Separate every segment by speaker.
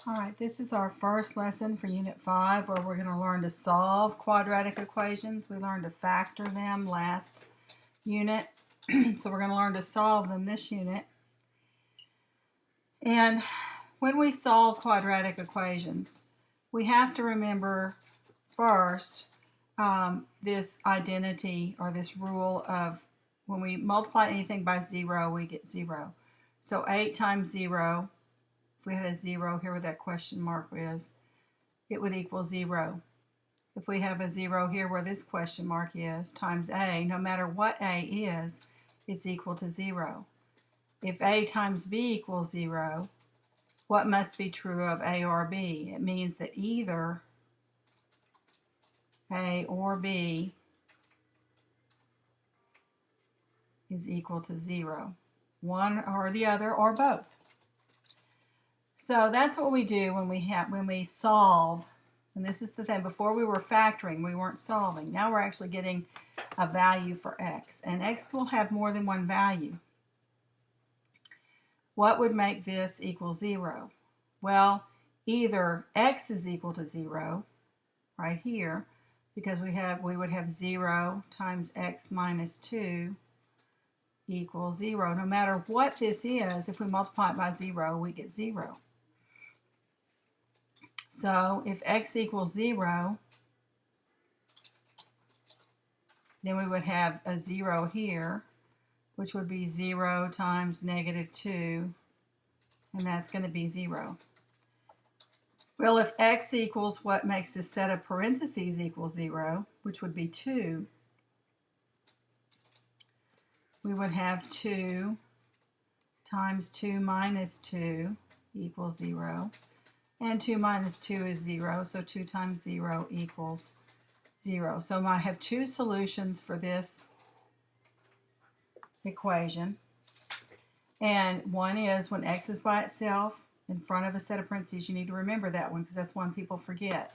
Speaker 1: All right, this is our first lesson for Unit 5 where we're going to learn to solve quadratic equations. We learned to factor them last unit, so we're going to learn to solve them this unit. And when we solve quadratic equations, we have to remember first this identity or this rule of when we multiply anything by 0, we get 0. So 8 times 0, if we had a 0 here where that question mark is, it would equal 0. If we have a 0 here where this question mark is, times a, no matter what a is, it's equal to 0. If a times b equals 0, what must be true of a or b? It means that either a or b is equal to 0. One or the other or both. So that's what we do when we solve. And this is the thing, before we were factoring, we weren't solving. Now we're actually getting a value for x, and x will have more than one value. What would make this equal 0? Well, either x is equal to 0 right here, because we would have 0 times x minus 2 equals 0. No matter what this is, if we multiply it by 0, we get 0. So if x equals 0, then we would have a 0 here, which would be 0 times negative 2, and that's going to be 0. Well, if x equals what makes this set of parentheses equal 0, which would be 2, we would have 2 times 2 minus 2 equals 0. And 2 minus 2 is 0, so 2 times 0 equals 0. So I have two solutions for this equation. And one is when x is by itself in front of a set of parentheses. You need to remember that one because that's one people forget.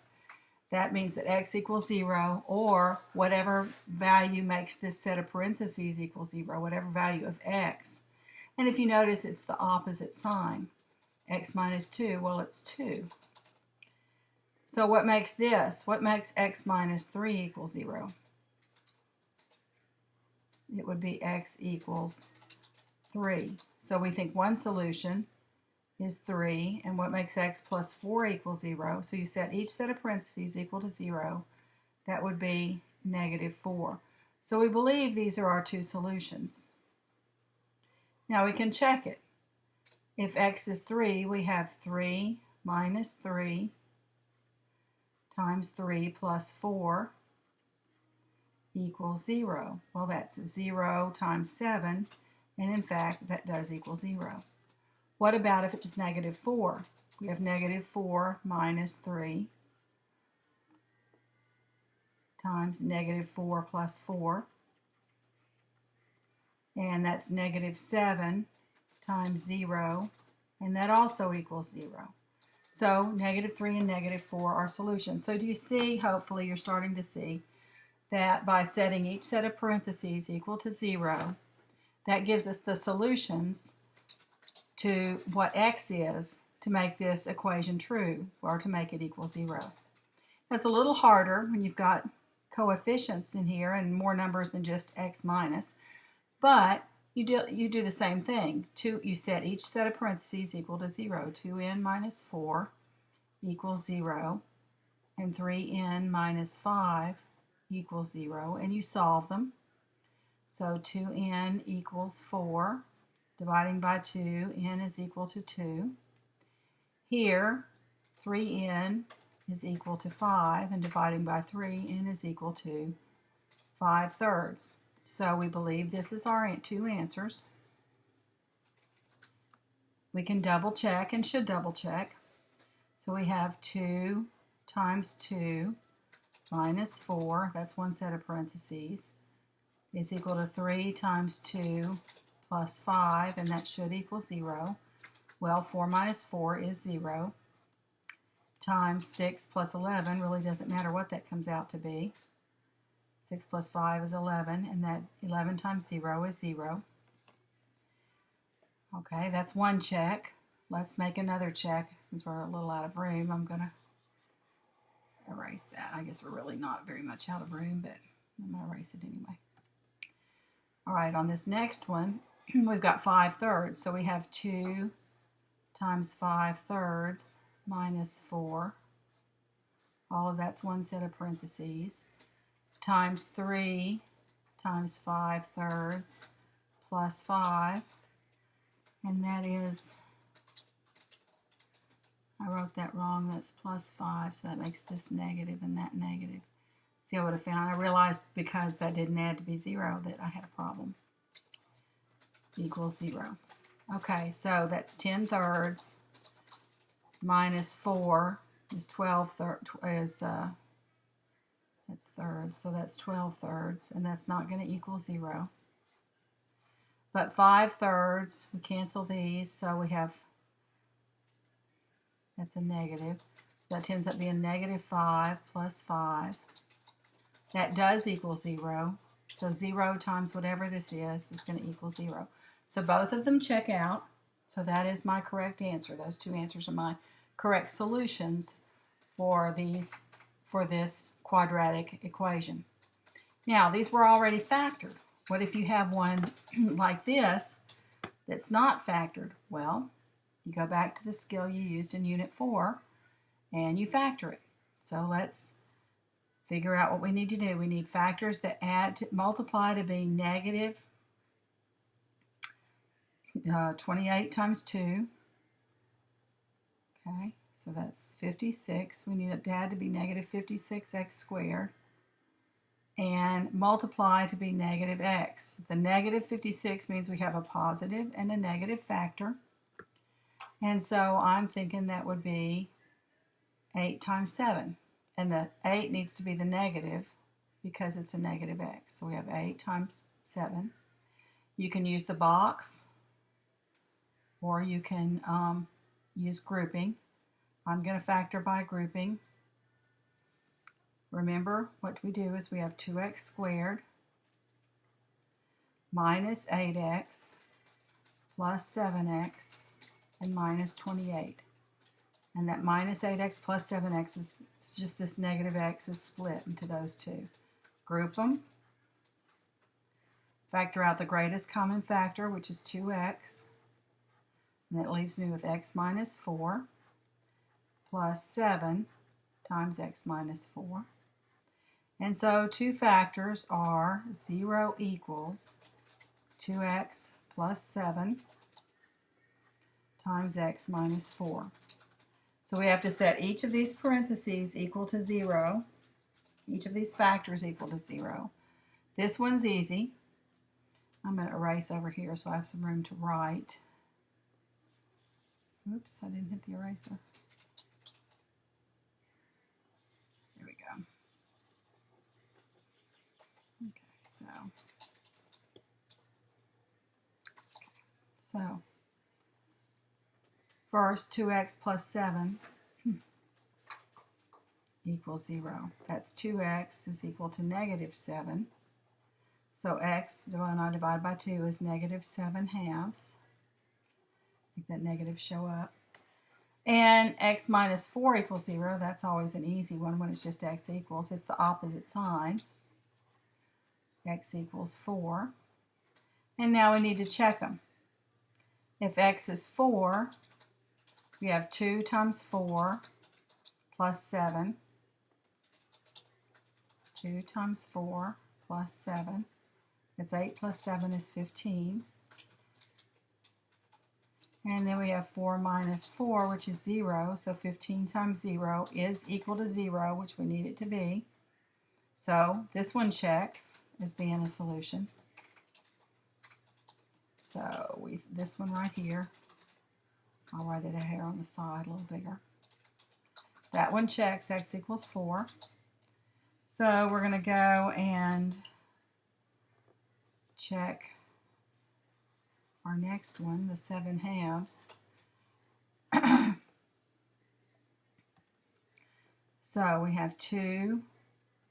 Speaker 1: That means that x equals 0, or whatever value makes this set of parentheses equal 0, whatever value of x. And if you notice, it's the opposite sign. X minus 2, well, it's 2. So what makes this? What makes x minus 3 equal 0? It would be x equals 3. So we think one solution is 3, and what makes x plus 4 equal 0? So you set each set of parentheses equal to 0. That would be negative 4. So we believe these are our two solutions. Now we can check it. If x is 3, we have 3 minus 3 times 3 plus 4 equals 0. Well, that's 0 times 7, and in fact, that does equal 0. What about if it's negative 4? We have negative 4 minus 3 times negative 4 plus 4, and that's negative 7 times 0, and that also equals 0. So negative 3 and negative 4 are solutions. So do you see, hopefully you're starting to see, that by setting each set of parentheses equal to 0, that gives us the solutions to what x is to make this equation true, or to make it equal 0. That's a little harder when you've got coefficients in here and more numbers than just x minus, but you do the same thing. You set each set of parentheses equal to 0. 2n minus 4 equals 0, and 3n minus 5 equals 0, and you solve them. So 2n equals 4, dividing by 2, n is equal to 2. Here, 3n is equal to 5, and dividing by 3, n is equal to 5/3. So we believe this is our two answers. We can double check and should double check. So we have 2 times 2 minus 4, that's one set of parentheses, is equal to 3 times 2 plus 5, and that should equal 0. Well, 4 minus 4 is 0, times 6 plus 11, really doesn't matter what that comes out to be. 6 plus 5 is 11, and that 11 times 0 is 0. Okay, that's one check. let's make another check. Since we're a little out of room, I'm going to erase that. I guess we're really not very much out of room, but I'm going to erase it anyway. All right, on this next one, we've got 5/3. So we have 2 times 5/3 minus 4. All of that's one set of parentheses. Times 3 times 5/3 plus 5. And that is, I wrote that wrong, that's plus 5, so that makes this negative and that negative. See, I would have found, I realized because that didn't add to be 0 that I had a problem. Equals 0. Okay, so that's 10/3 minus 4 is 12/3, that's thirds, so that's 12/3, and that's not going to equal 0. But 5/3, we cancel these, so we have, that's a negative. That ends up being -5 plus 5. That does equal 0. So 0 times whatever this is going to equal 0. So both of them check out. So that is my correct answer. Those two answers are my correct solutions for this quadratic equation. Now, these were already factored. What if you have one like this that's not factored? Well, you go back to the skill you used in Unit 4 and you factor it. So let's figure out what we need to do. We need factors that multiply to be negative 28 times 2. Okay, so that's 56. We need it to add to be negative 56x squared. And multiply to be negative x. The negative 56 means we have a positive and a negative factor. And so I'm thinking that would be 8 times 7. And the 8 needs to be the negative because it's a negative x. So we have 8 times 7. You can use the box or you can use grouping. I'm going to factor by grouping. Remember, what we do is we have 2x squared minus 8x plus 7x and minus 28. And that minus 8x plus 7x is just this negative x is split into those two. Group them. Factor out the greatest common factor, which is 2x. And that leaves me with x minus 4 plus 7 times x minus 4. And so two factors are 0 equals 2x plus 7 times x minus 4. So we have to set each of these parentheses equal to 0. Each of these factors equal to 0. This one's easy. I'm going to erase over here so I have some room to write. Oops, I didn't hit the eraser. There we go. Okay, so first 2x plus 7 equals 0. That's 2x is equal to negative 7. So x, when I divide by 2, is negative 7/2. Make that negative show up. And x minus 4 equals 0. That's always an easy one when it's just x equals. It's the opposite sign. X equals 4. And now we need to check them. If x is 4, we have 2 times 4 plus 7. 2 times 4 plus 7. That's 8 plus 7 is 15. And then we have 4 minus 4, which is 0. So 15 times 0 is equal to 0, which we need it to be. So this one checks as being a solution. So this one right here, I'll write it a hair on the side, a little bigger. That one checks, x equals 4. So we're going to go and check our next one, the 7/2. So we have 2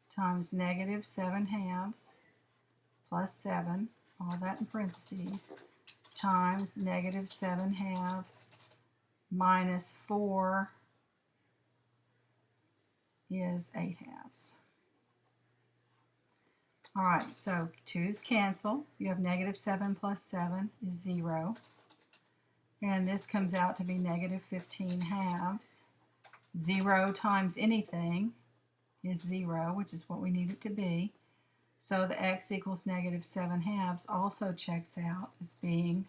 Speaker 1: times negative 7/2 plus 7, all that in parentheses, times negative 7/2 minus 4 is 8/2. All right, so 2's cancel. You have negative 7 plus 7 is 0. And this comes out to be negative 15/2. 0 times anything is 0, which is what we need it to be. So the x equals negative 7/2 also checks out as being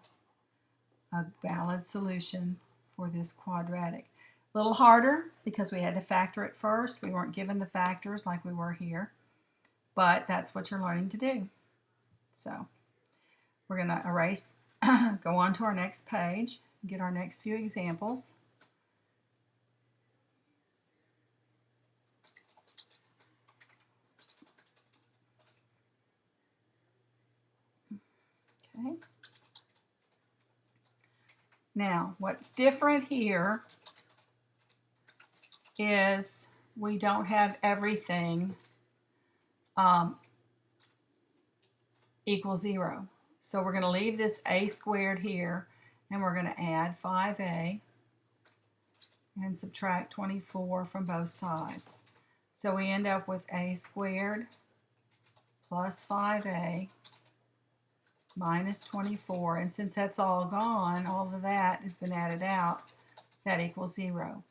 Speaker 1: a valid solution for this quadratic. A little harder because we had to factor it first. We weren't given the factors like we were here, but that's what you're learning to do. So we're going to erase, go on to our next page, get our next few examples. Okay. Now, what's different here is we don't have everything equal 0. So we're going to leave this a squared here, and we're going to add 5a and subtract 24 from both sides. So we end up with a squared plus 5a minus 24, and since that's all gone, all of that has been added out, that equals 0.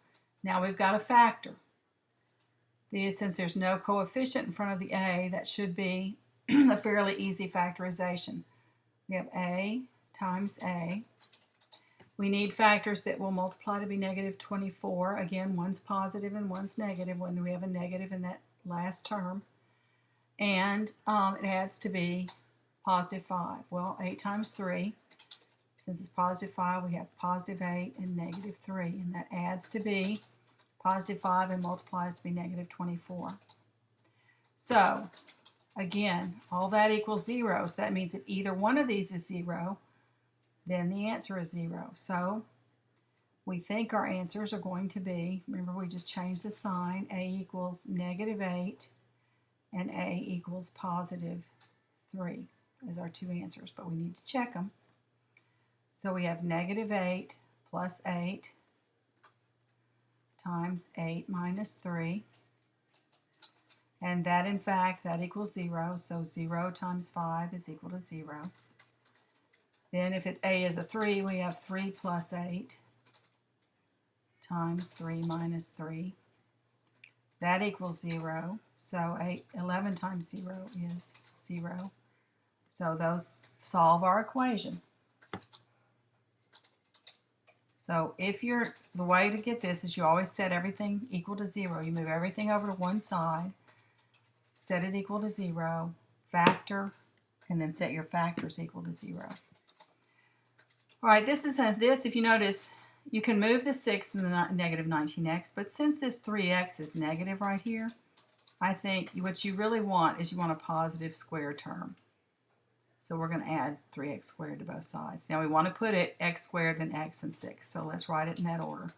Speaker 1: Now we've got a factor. Since there's no coefficient in front of the a, that should be a fairly easy factorization. We have a times a. We need factors that will multiply to be negative 24. Again, one's positive and one's negative when we have a negative in that last term. And it adds to be positive 5. Well, 8 times 3. Since it's positive 5, we have positive 8 and negative 3. And that adds to be positive 5 and multiplies to be negative 24. So, again, all that equals 0. So that means if either one of these is 0, then the answer is 0. So we think our answers are going to be, remember we just changed the sign, a equals negative 8 and a equals positive 3 as our two answers, but we need to check them. So we have negative 8 plus 8 times 8 minus 3. And that, in fact, that equals 0. So 0 times 5 is equal to 0. Then if a is a 3, we have 3 plus 8 times 3 minus 3. That equals 0. So 11 times 0 is 0. So those solve our equation. So the way to get this is you always set everything equal to 0. You move everything over to one side, set it equal to 0, factor, and then set your factors equal to 0. All right, if you notice, you can move the 6 and the negative 19x, but since this 3x is negative right here, I think what you really want is you want a positive square term. So we're going to add 3x squared to both sides. Now we want to put it x squared, then x and 6. So let's write it in that order.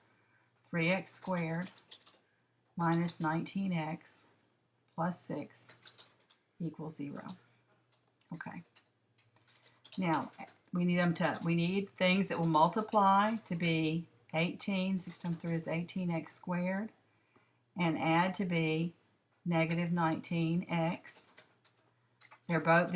Speaker 1: 3x squared minus 19x plus 6 equals 0. Okay. Now we need things that will multiply to be 18. 6 times 3 is 18x squared, and add to be negative 19x. They're both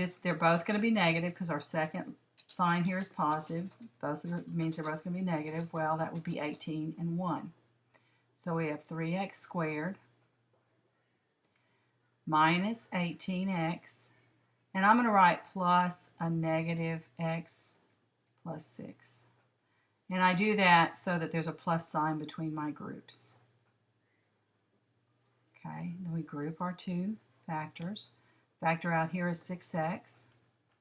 Speaker 1: going to be negative because our second sign here is positive. Both means they're both going to be negative. Well, that would be 18 and 1. So we have 3x squared minus 18x, and I'm going to write plus a negative x plus 6. And I do that so that there's a plus sign between my groups. Okay, then we group our two factors. Factor out here is 6x,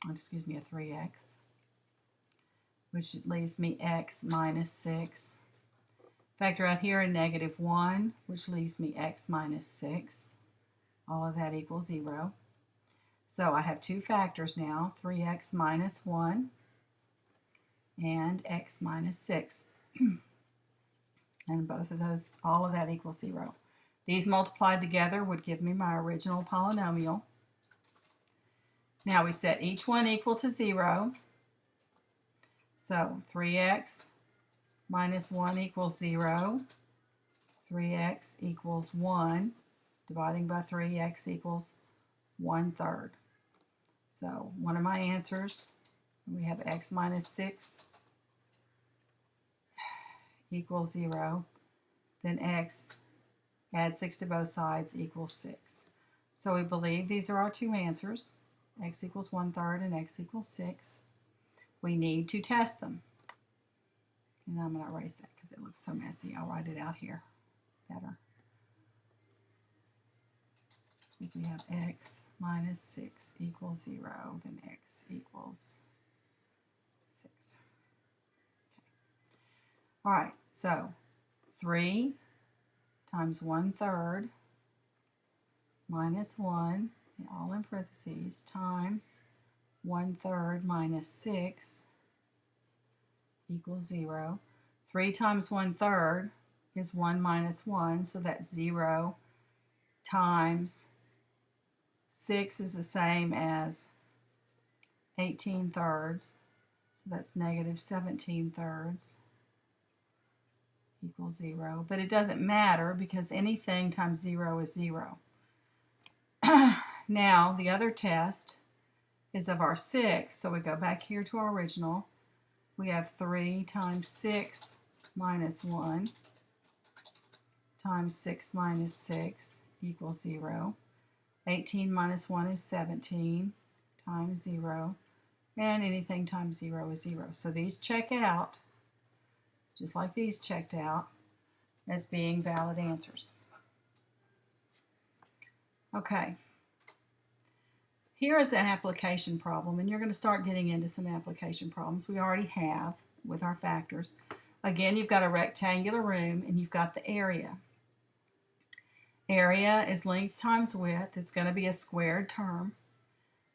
Speaker 1: a 3x, which leaves me x minus 6. Factor out here a negative 1, which leaves me x minus 6. All of that equals 0. So I have two factors now, 3x minus 1 and x minus 6. And both of those, all of that equals 0. These multiplied together would give me my original polynomial. Now we set each one equal to 0. So 3x minus 1 equals 0. 3x equals 1. Dividing by 3, x equals 1/3. So one of my answers, we have x minus 6 equals 0. Then x, add 6 to both sides, equals 6. So we believe these are our two answers. X equals 1/3 and x equals 6. We need to test them. And I'm going to erase that because it looks so messy. I'll write it out here better. If we have x minus 6 equals 0, then x equals 6. Okay. All right, so 3 times 1/3 minus 1, all in parentheses, times 1/3 minus 6 equals 0. 3 times 1/3 is 1 minus 1, so that's 0, times 6 is the same as 18/3, so that's negative 17/3 equals 0. But it doesn't matter because anything times 0 is 0. Now, the other test is of our 6, so we go back here to our original. We have 3 times 6 minus 1 times 6 minus 6 equals 0. 18 minus 1 is 17 times 0, and anything times 0 is 0. So these check out, just like these checked out, as being valid answers. Okay. Here is an application problem, and you're going to start getting into some application problems. We already have with our factors. Again, you've got a rectangular room, and you've got the area. Area is length times width. It's going to be a squared term.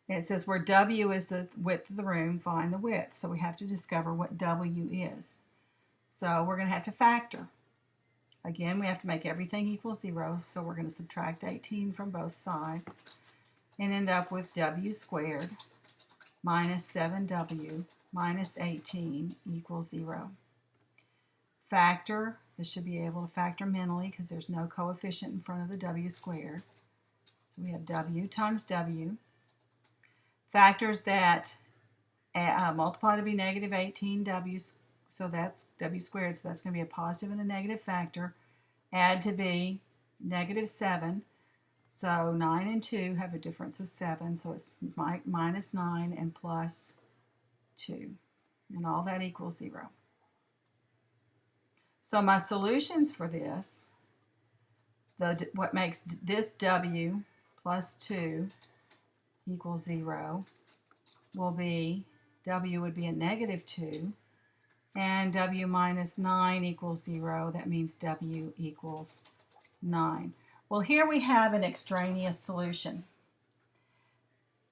Speaker 1: And it says where W is the width of the room, find the width. So we have to discover what W is. So we're going to have to factor. Again, we have to make everything equal 0, so we're going to subtract 18 from both sides and end up with W squared minus 7W minus 18 equals 0. Factor, this should be able to factor mentally because there's no coefficient in front of the W squared. So we have W times W. Factors that multiply to be negative 18W, so that's W squared, so that's going to be a positive and a negative factor. Add to be negative 7. So 9 and 2 have a difference of 7, so it's minus 9 and plus 2. And all that equals 0. So my solutions for this, what makes this W plus 2 equals 0 will be, W would be a negative 2, and W minus 9 equals 0. That means W equals 9. Well, here we have an extraneous solution.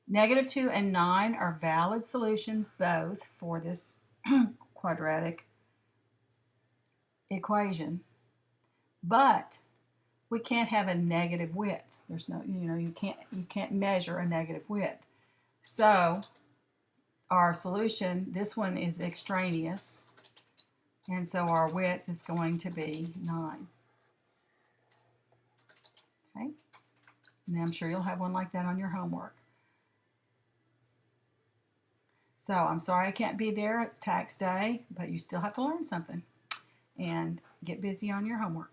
Speaker 1: Negative 2 and 9 are valid solutions both for this quadratic equation, but we can't have a negative width. There's no, you can't measure a negative width. So our solution, this one is extraneous, and so our width is going to be 9. Okay, and I'm sure you'll have one like that on your homework. So I'm sorry I can't be there. It's tax day, but you still have to learn something and get busy on your homework.